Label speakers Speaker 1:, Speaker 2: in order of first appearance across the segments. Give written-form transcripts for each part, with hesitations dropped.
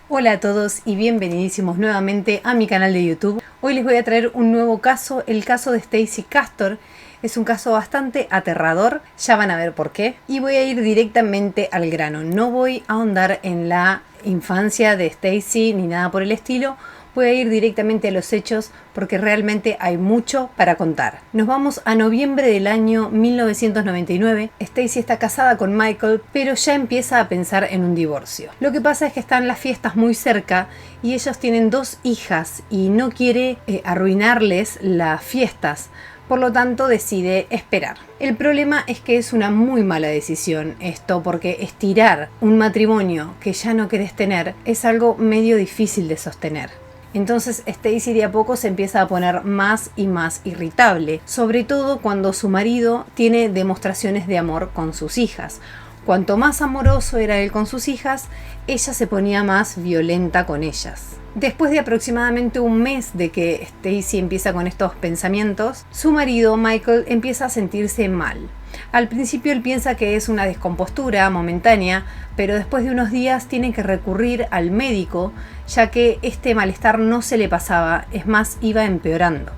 Speaker 1: Hola a todos y bienvenidísimos nuevamente a mi canal de YouTube. Hoy les voy a traer un nuevo caso, el caso de Stacey Castor. Es un caso bastante aterrador, ya van a ver por qué. Y voy a ir directamente al grano, no voy a ahondar en la infancia de Stacey ni nada por el estilo. Voy a ir directamente a los hechos porque realmente hay mucho para contar. Nos vamos a noviembre del año 1999. Stacey está casada con Michael, pero ya empieza a pensar en un divorcio. Lo que pasa es que están las fiestas muy cerca y ellos tienen 2 hijas y no quiere arruinarles las fiestas. Por lo tanto decide esperar. El problema es que es una muy mala decisión esto, porque estirar un matrimonio que ya no querés tener es algo medio difícil de sostener. Entonces Stacey de a poco se empieza a poner más y más irritable, sobre todo cuando su marido tiene demostraciones de amor con sus hijas. Cuanto más amoroso era él con sus hijas, ella se ponía más violenta con ellas. Después de aproximadamente un mes de que Stacey empieza con estos pensamientos, su marido Michael empieza a sentirse mal. Al principio él piensa que es una descompostura momentánea, pero después de unos días tiene que recurrir al médico, ya que este malestar no se le pasaba, es más, iba empeorando.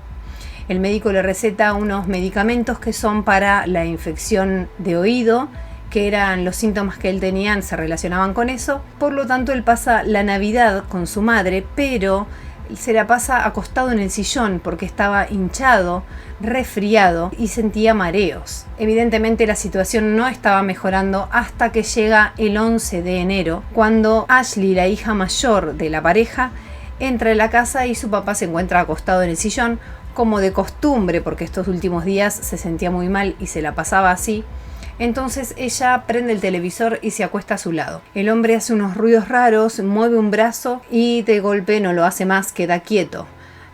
Speaker 1: El médico le receta unos medicamentos que son para la infección de oído, que eran los síntomas que él tenía, se relacionaban con eso. Por lo tanto, él pasa la Navidad con su madre, pero se la pasa acostado en el sillón porque estaba hinchado, resfriado y sentía mareos. Evidentemente la situación no estaba mejorando hasta que llega el 11 de enero, cuando Ashley, la hija mayor de la pareja, entra en la casa y su papá se encuentra acostado en el sillón, como de costumbre, porque estos últimos días se sentía muy mal y se la pasaba así. Entonces ella prende el televisor y se acuesta a su lado. El hombre hace unos ruidos raros, mueve un brazo y de golpe no lo hace más, queda quieto,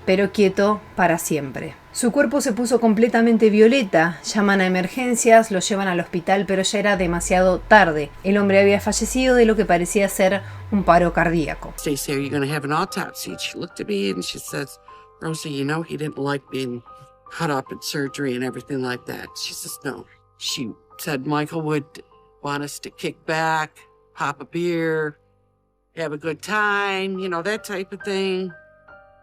Speaker 1: pero quieto para siempre. Su cuerpo se puso completamente violeta, llaman a emergencias, lo llevan al hospital, pero ya era demasiado tarde. El hombre había fallecido de lo que parecía ser un paro cardíaco.
Speaker 2: Stacey, are you going to have an autopsy? She looked at me and she says, Rosie, you know he didn't like being cut up in surgery and everything like that. She says, no. She said Michael would want us to kick back, pop a beer, have a good time, you know, that type of thing,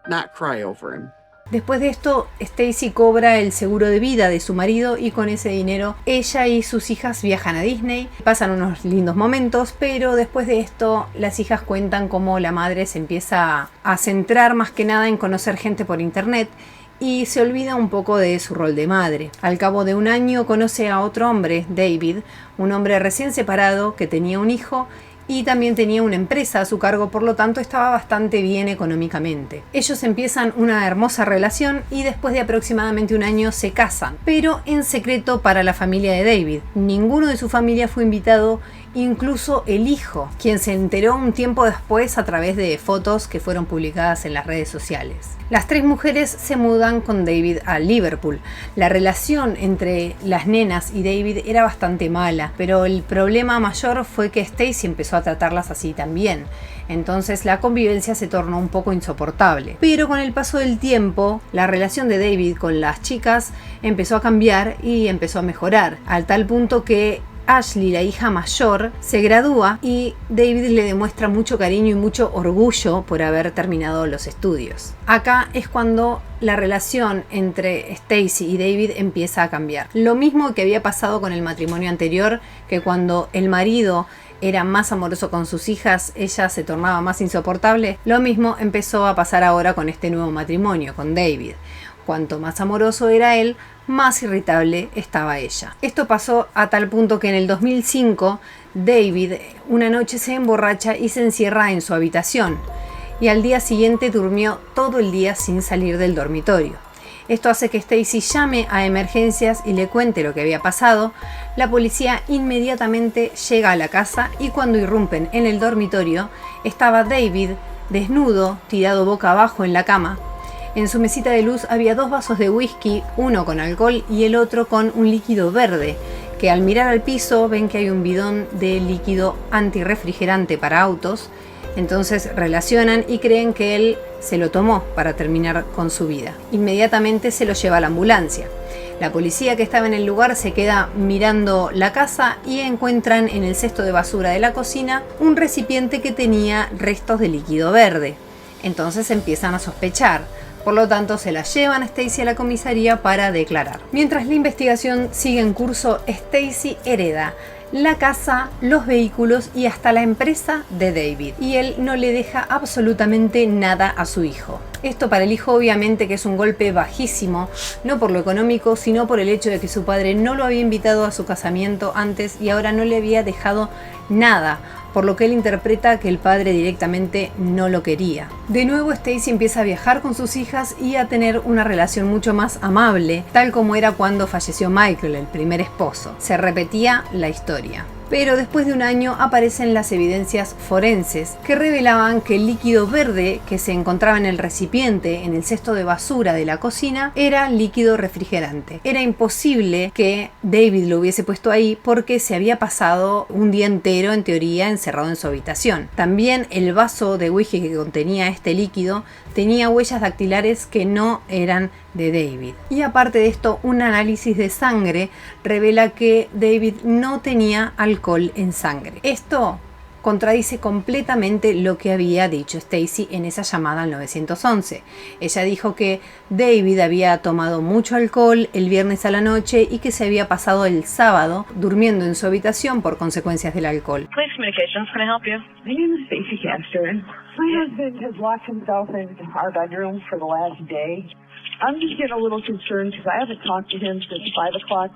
Speaker 2: not cry over him.
Speaker 1: Después de esto, Stacey cobra el seguro de vida de su marido y con ese dinero ella y sus hijas viajan a Disney. Pasan unos lindos momentos, pero después de esto las hijas cuentan cómo la madre se empieza a centrar más que nada en conocer gente por internet y se olvida un poco de su rol de madre. Al cabo de un año conoce a otro hombre, David, un hombre recién separado que tenía un hijo y también tenía una empresa a su cargo, por lo tanto estaba bastante bien económicamente. Ellos empiezan una hermosa relación y después de aproximadamente un año se casan, pero en secreto para la familia de David. Ninguno de su familia fue invitado, incluso el hijo, quien se enteró un tiempo después a través de fotos que fueron publicadas en las redes sociales. Las 3 mujeres se mudan con David a Liverpool. La relación entre las nenas y David era bastante mala, pero el problema mayor fue que Stacey empezó a tratarlas así también. Entonces la convivencia se tornó un poco insoportable. Pero con el paso del tiempo, la relación de David con las chicas empezó a cambiar y empezó a mejorar, al tal punto que Ashley, la hija mayor, se gradúa y David le demuestra mucho cariño y mucho orgullo por haber terminado los estudios. Acá es cuando la relación entre Stacey y David empieza a cambiar. Lo mismo que había pasado con el matrimonio anterior, que cuando el marido era más amoroso con sus hijas, ella se tornaba más insoportable. Lo mismo empezó a pasar ahora con este nuevo matrimonio, con David. Cuanto más amoroso era él, más irritable estaba ella. Esto pasó a tal punto que en el 2005 David una noche se emborracha y se encierra en su habitación y al día siguiente durmió todo el día sin salir del dormitorio. Esto hace que Stacey llame a emergencias y le cuente lo que había pasado. La policía inmediatamente llega a la casa y cuando irrumpen en el dormitorio estaba David desnudo, tirado boca abajo en la cama. En su mesita de luz había 2 vasos de whisky, uno con alcohol y el otro con un líquido verde, que al mirar al piso ven que hay un bidón de líquido antirrefrigerante para autos Entonces relacionan y creen que él se lo tomó para terminar con su vida. Inmediatamente se lo lleva a la ambulancia. La policía que estaba en el lugar se queda mirando la casa y encuentran en el cesto de basura de la cocina un recipiente que tenía restos de líquido verde. Entonces empiezan a sospechar. Por lo tanto, se la llevan a Stacy a la comisaría para declarar. Mientras la investigación sigue en curso, Stacy hereda la casa, los vehículos y hasta la empresa de David. Y él no le deja absolutamente nada a su hijo. Esto para el hijo obviamente que es un golpe bajísimo, no por lo económico, sino por el hecho de que su padre no lo había invitado a su casamiento antes y ahora no le había dejado nada, por lo que él interpreta que el padre directamente no lo quería. De nuevo Stacy empieza a viajar con sus hijas y a tener una relación mucho más amable, tal como era cuando falleció Michael, el primer esposo. Se repetía la historia. Pero después de un año aparecen las evidencias forenses que revelaban que el líquido verde que se encontraba en el recipiente, en el cesto de basura de la cocina, era líquido refrigerante. Era imposible que David lo hubiese puesto ahí porque se había pasado un día entero, en teoría, encerrado en su habitación. También el vaso de whisky que contenía este líquido tenía huellas dactilares que no eran de David. Y aparte de esto, un análisis de sangre revela que David no tenía alcohol en sangre. Esto contradice completamente lo que había dicho Stacy en esa llamada al 911. Ella dijo que David había tomado mucho alcohol el viernes a la noche y que se había pasado el sábado durmiendo en su habitación por consecuencias del alcohol.
Speaker 3: Police Communications, can I help you?
Speaker 4: My name is Stacy Caster, and my husband has locked himself in our bedroom for the last day. I'm just getting a little concerned because I haven't talked to him since 5 o'clock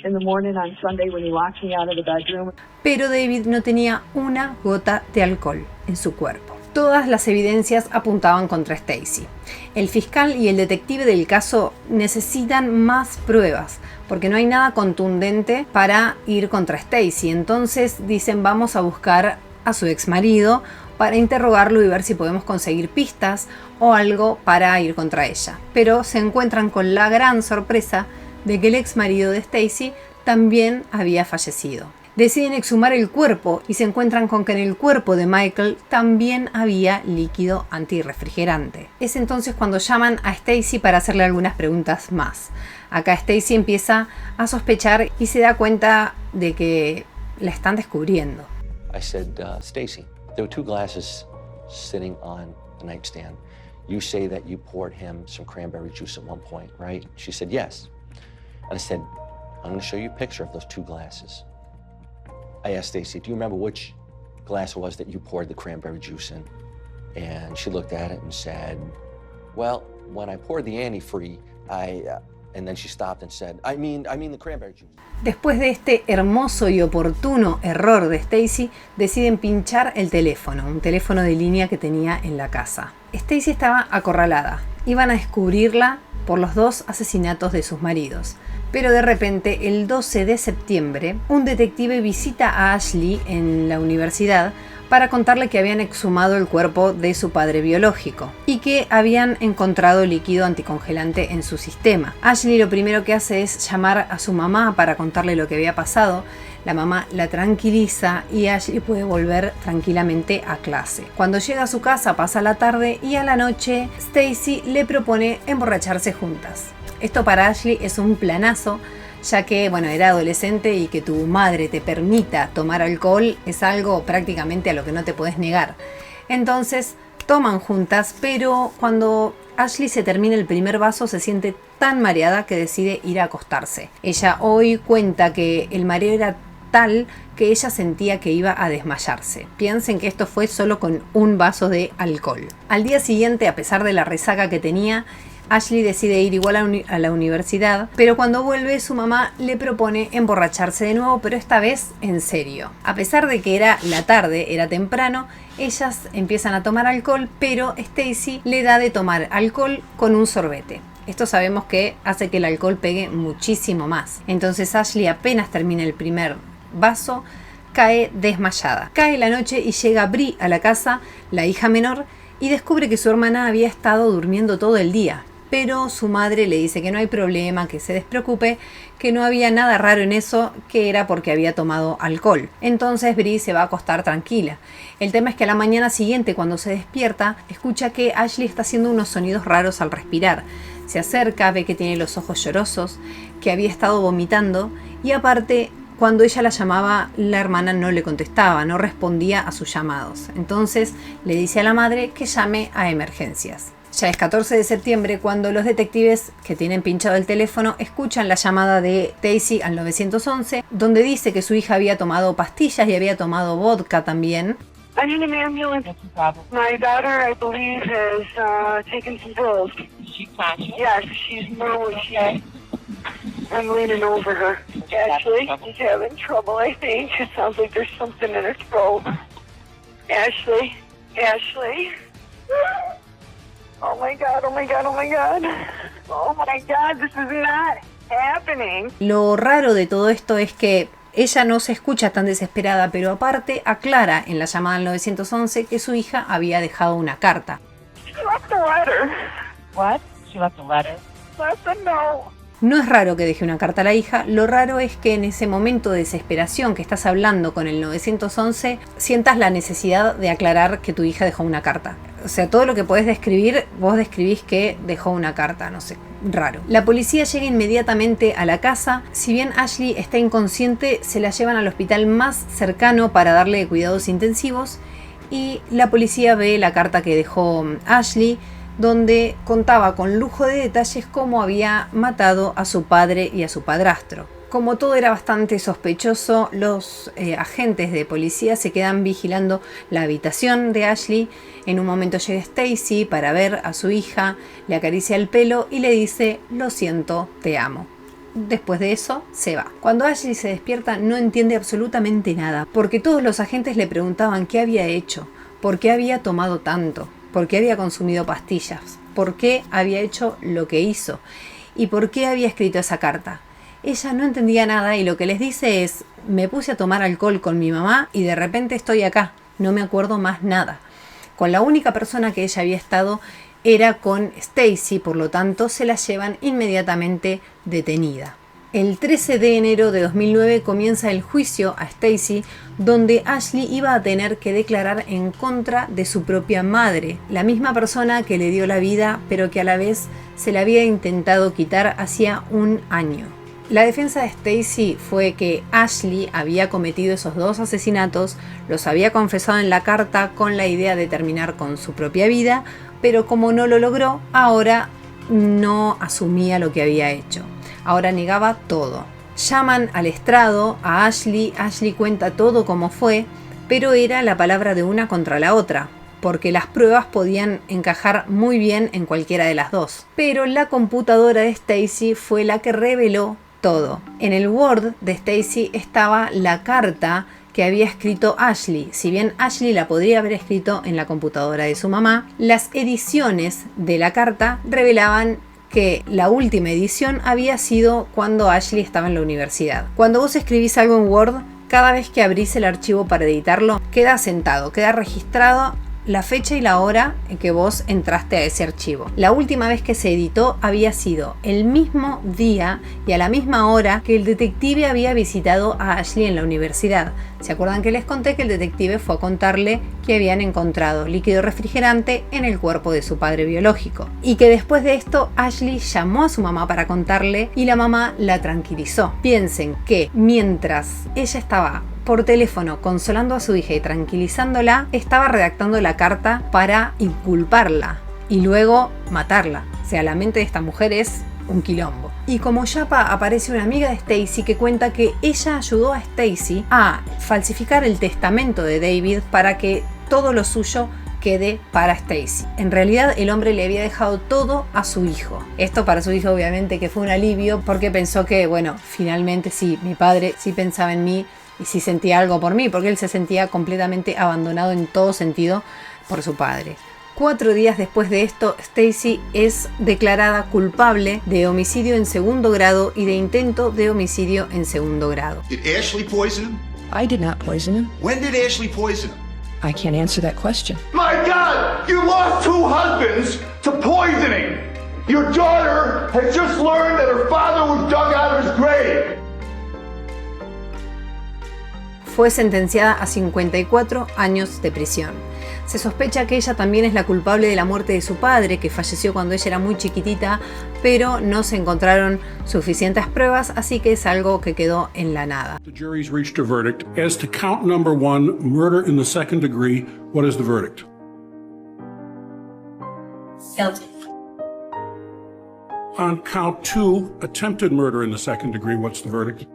Speaker 4: in the morning on Sunday when he locked me out of the bedroom.
Speaker 1: Pero David no tenía una gota de alcohol en su cuerpo. Todas las evidencias apuntaban contra Stacy. El fiscal y el detective del caso necesitan más pruebas porque no hay nada contundente para ir contra Stacy. Entonces dicen, vamos a buscar a su exmarido para interrogarlo y ver si podemos conseguir pistas o algo para ir contra ella. Pero se encuentran con la gran sorpresa de que el exmarido de Stacy también había fallecido. Deciden exhumar el cuerpo y se encuentran con que en el cuerpo de Michael también había líquido antirrefrigerante. Es entonces cuando llaman a Stacy para hacerle algunas preguntas más. Acá Stacy empieza a sospechar y se da cuenta de que la están descubriendo.
Speaker 5: I said, Stacy, there were 2 glasses sitting on the nightstand. You say that you poured him some cranberry juice at one point, right? She said, yes. And I said, I'm going to show you a picture of those 2 glasses. I asked Stacy, do you remember which glass it was that you poured the cranberry juice in? And she looked at it and said, well, when I poured the antifreeze, and then she stopped and said, I mean the cranberry juice.
Speaker 1: Después de este hermoso y oportuno error de Stacy, deciden pinchar el teléfono, un teléfono de línea que tenía en la casa. Stacy estaba acorralada. Iban a descubrirla por los 2 asesinatos de sus maridos. Pero de repente, el 12 de septiembre, un detective visita a Ashley en la universidad para contarle que habían exhumado el cuerpo de su padre biológico y que habían encontrado líquido anticongelante en su sistema. Ashley lo primero que hace es llamar a su mamá para contarle lo que había pasado. La mamá la tranquiliza y Ashley puede volver tranquilamente a clase. Cuando llega a su casa pasa la tarde y a la noche Stacy le propone emborracharse juntas. Esto para Ashley es un planazo, ya que, era adolescente y que tu madre te permita tomar alcohol es algo prácticamente a lo que no te puedes negar. Entonces toman juntas, pero cuando Ashley se termina el primer vaso se siente tan mareada que decide ir a acostarse. Ella hoy cuenta que el mareo era tal que ella sentía que iba a desmayarse. Piensen que esto fue solo con un vaso de alcohol. Al día siguiente, a pesar de la resaca que tenía, Ashley decide ir igual a la universidad, pero cuando vuelve su mamá le propone emborracharse de nuevo, pero esta vez en serio. A pesar de que era la tarde, era temprano, ellas empiezan a tomar alcohol, pero Stacy le da de tomar alcohol con un sorbete. Esto sabemos que hace que el alcohol pegue muchísimo más. Entonces Ashley apenas termina el primer vaso, cae desmayada. Cae la noche y llega Bri a la casa, la hija menor, y descubre que su hermana había estado durmiendo todo el día. pero su madre le dice que no hay problema, que se despreocupe, que no había nada raro en eso, que era porque había tomado alcohol. Entonces Bree se va a acostar tranquila. El tema es que a la mañana siguiente, cuando se despierta, escucha que Ashley está haciendo unos sonidos raros al respirar. Se acerca, ve que tiene los ojos llorosos, que había estado vomitando y aparte, cuando ella la llamaba, la hermana no le contestaba, no respondía a sus llamados. Entonces le dice a la madre que llame a emergencias. Ya es 14 de septiembre cuando los detectives que tienen pinchado el teléfono escuchan la llamada de Stacy al 911, donde dice que su hija había tomado pastillas y había tomado vodka también.
Speaker 4: I need an ambulance.
Speaker 3: What's the problem?
Speaker 4: My daughter, I believe, has taken some pills.
Speaker 3: Is she conscious?
Speaker 4: Yes, she's normal. I'm leaning over her. Ashley, she's having trouble, I think. It sounds like there's something in her throat. Ashley. Oh my God, oh my God, oh my God. Oh my God, this is not happening.
Speaker 1: Lo raro de todo esto es que ella no se escucha tan desesperada, pero aparte aclara en la llamada al 911 que su hija había dejado una carta.
Speaker 4: She left a letter.
Speaker 3: What? She left a letter?
Speaker 4: Left a note.
Speaker 1: No es raro que deje una carta a la hija, lo raro es que en ese momento de desesperación que estás hablando con el 911 sientas la necesidad de aclarar que tu hija dejó una carta. O sea, todo lo que podés describir, vos describís que dejó una carta, no sé, raro. La policía llega inmediatamente a la casa. Si bien Ashley está inconsciente, se la llevan al hospital más cercano para darle cuidados intensivos y la policía ve la carta que dejó Ashley, donde contaba con lujo de detalles cómo había matado a su padre y a su padrastro. Como todo era bastante sospechoso, los agentes de policía se quedan vigilando la habitación de Ashley. En un momento llega Stacy para ver a su hija, le acaricia el pelo y le dice: "Lo siento, te amo". Después de eso, se va. Cuando Ashley se despierta, no entiende absolutamente nada, porque todos los agentes le preguntaban qué había hecho, por qué había tomado tanto, por qué había consumido pastillas, por qué había hecho lo que hizo y por qué había escrito esa carta. Ella no entendía nada y lo que les dice es: me puse a tomar alcohol con mi mamá y de repente estoy acá, no me acuerdo más nada. Con la única persona que ella había estado era con Stacy, por lo tanto se la llevan inmediatamente detenida. El 13 de enero de 2009 comienza el juicio a Stacy, donde Ashley iba a tener que declarar en contra de su propia madre, la misma persona que le dio la vida, pero que a la vez se la había intentado quitar hacía un año. La defensa de Stacy fue que Ashley había cometido esos dos asesinatos, los había confesado en la carta con la idea de terminar con su propia vida, pero como no lo logró, ahora no asumía lo que había hecho. Ahora negaba todo. Llaman al estrado a Ashley cuenta todo como fue, pero era la palabra de una contra la otra, porque las pruebas podían encajar muy bien en cualquiera de las dos. Pero la computadora de Stacy fue la que reveló todo. En el Word de Stacy estaba la carta que había escrito Ashley. Si bien Ashley la podría haber escrito en la computadora de su mamá, las ediciones de la carta revelaban que la última edición había sido cuando Ashley estaba en la universidad. Cuando vos escribís algo en Word, cada vez que abrís el archivo para editarlo, queda asentado, queda registrado la fecha y la hora en que vos entraste a ese archivo. La última vez que se editó había sido el mismo día y a la misma hora que el detective había visitado a Ashley en la universidad. ¿Se acuerdan que les conté que el detective fue a contarle que habían encontrado líquido refrigerante en el cuerpo de su padre biológico? Y que después de esto Ashley llamó a su mamá para contarle y la mamá la tranquilizó. Piensen que mientras ella estaba por teléfono consolando a su hija y tranquilizándola, estaba redactando la carta para inculparla y luego matarla. O sea, la mente de esta mujer es un quilombo. Y como yapa aparece una amiga de Stacy que cuenta que ella ayudó a Stacy a falsificar el testamento de David para que todo lo suyo quede para Stacy. En realidad el hombre le había dejado todo a su hijo. Esto para su hijo obviamente que fue un alivio, porque pensó que, bueno, finalmente sí, mi padre sí pensaba en mí y sí sentía algo por mí, porque él se sentía completamente abandonado en todo sentido por su padre. 4 días después de esto, Stacy es declarada culpable de homicidio en segundo grado y de intento de homicidio en segundo grado.
Speaker 6: Did Ashley poison him?
Speaker 7: I did not poison him.
Speaker 6: When did Ashley poison him?
Speaker 7: I can't answer that question.
Speaker 6: My God! You lost 2 husbands to poisoning! Your daughter has just learned that her father was dug out of his grave.
Speaker 1: Fue sentenciada a 54 años de prisión. Se sospecha que ella también es la culpable de la muerte de su padre, que falleció cuando ella era muy chiquitita, pero no se encontraron suficientes pruebas, así que es algo que quedó en la nada.
Speaker 7: The jury's reached a verdict. As to count number 1, murder in the second degree, what is the verdict?
Speaker 8: Guilty.
Speaker 7: On count 2, attempted murder in the second degree, what's the verdict?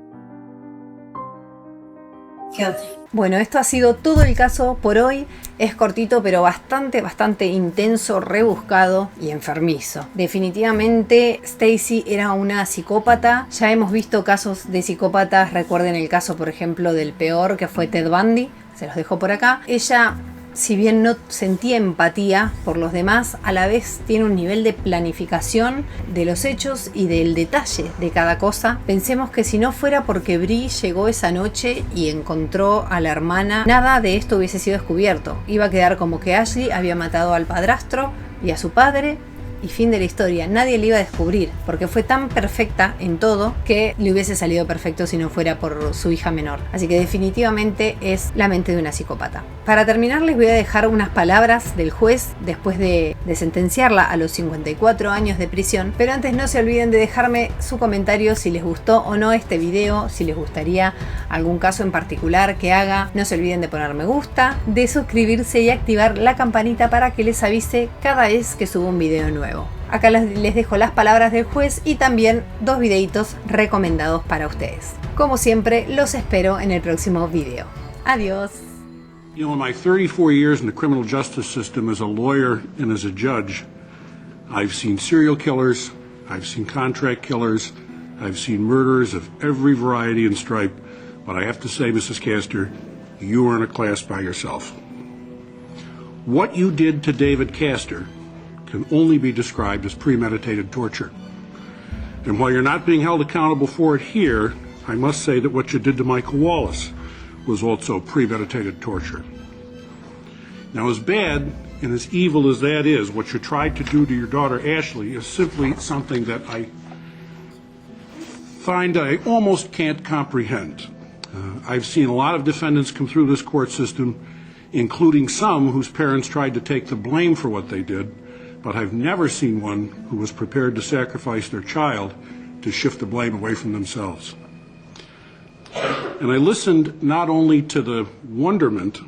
Speaker 8: Guilty.
Speaker 1: Bueno, esto ha sido todo el caso por hoy. Es cortito, pero bastante intenso, rebuscado y enfermizo. Definitivamente Stacy era una psicópata. Ya hemos visto casos de psicópatas. Recuerden el caso, por ejemplo, del peor, que fue Ted Bundy. Se los dejo por acá. Ella, si bien no sentía empatía por los demás, a la vez tiene un nivel de planificación de los hechos y del detalle de cada cosa. Pensemos que si no fuera porque Bree llegó esa noche y encontró a la hermana, nada de esto hubiese sido descubierto. Iba a quedar como que Ashley había matado al padrastro y a su padre, y fin de la historia. Nadie le iba a descubrir, porque fue tan perfecta en todo que le hubiese salido perfecto si no fuera por su hija menor. Así que definitivamente es la mente de una psicópata. Para terminar, les voy a dejar unas palabras del juez después de sentenciarla a los 54 años de prisión. Pero antes, no se olviden de dejarme su comentario si les gustó o no este video, si les gustaría algún caso en particular que haga. No se olviden de poner me gusta, de suscribirse y activar la campanita para que les avise cada vez que subo un video nuevo. Acá les dejo las palabras del juez y también 2 videitos recomendados para ustedes. Como siempre, los espero en el próximo video. Adiós.
Speaker 7: You know, in my 34 years in the criminal justice system as a lawyer and as a judge, I've seen serial killers, I've seen contract killers, I've seen murderers of every variety and stripe, but I have to say, Mrs. Castor, you are in a class by yourself. What you did to David Castor can only be described as premeditated torture. And while you're not being held accountable for it here, I must say that what you did to Michael Wallace was also premeditated torture. Now, as bad and as evil as that is, what you tried to do to your daughter Ashley is simply something that I find I almost can't comprehend. I've seen a lot of defendants come through this court system, including some whose parents tried to take the blame for what they did, but I've never seen one who was prepared to sacrifice their child to shift the blame away from themselves. And I listened not only to the wonderment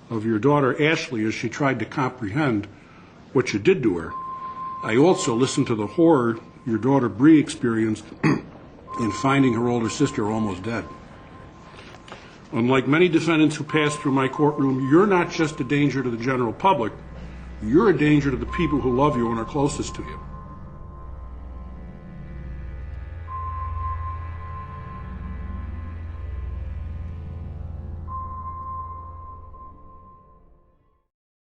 Speaker 7: of your daughter Ashley as she tried to comprehend what you did to her, I also listened to the horror your daughter Bree experienced in finding her older sister almost dead. Unlike many defendants who pass through my courtroom, you're not just a danger to the general public, you're a danger to the people who love you and are closest to you.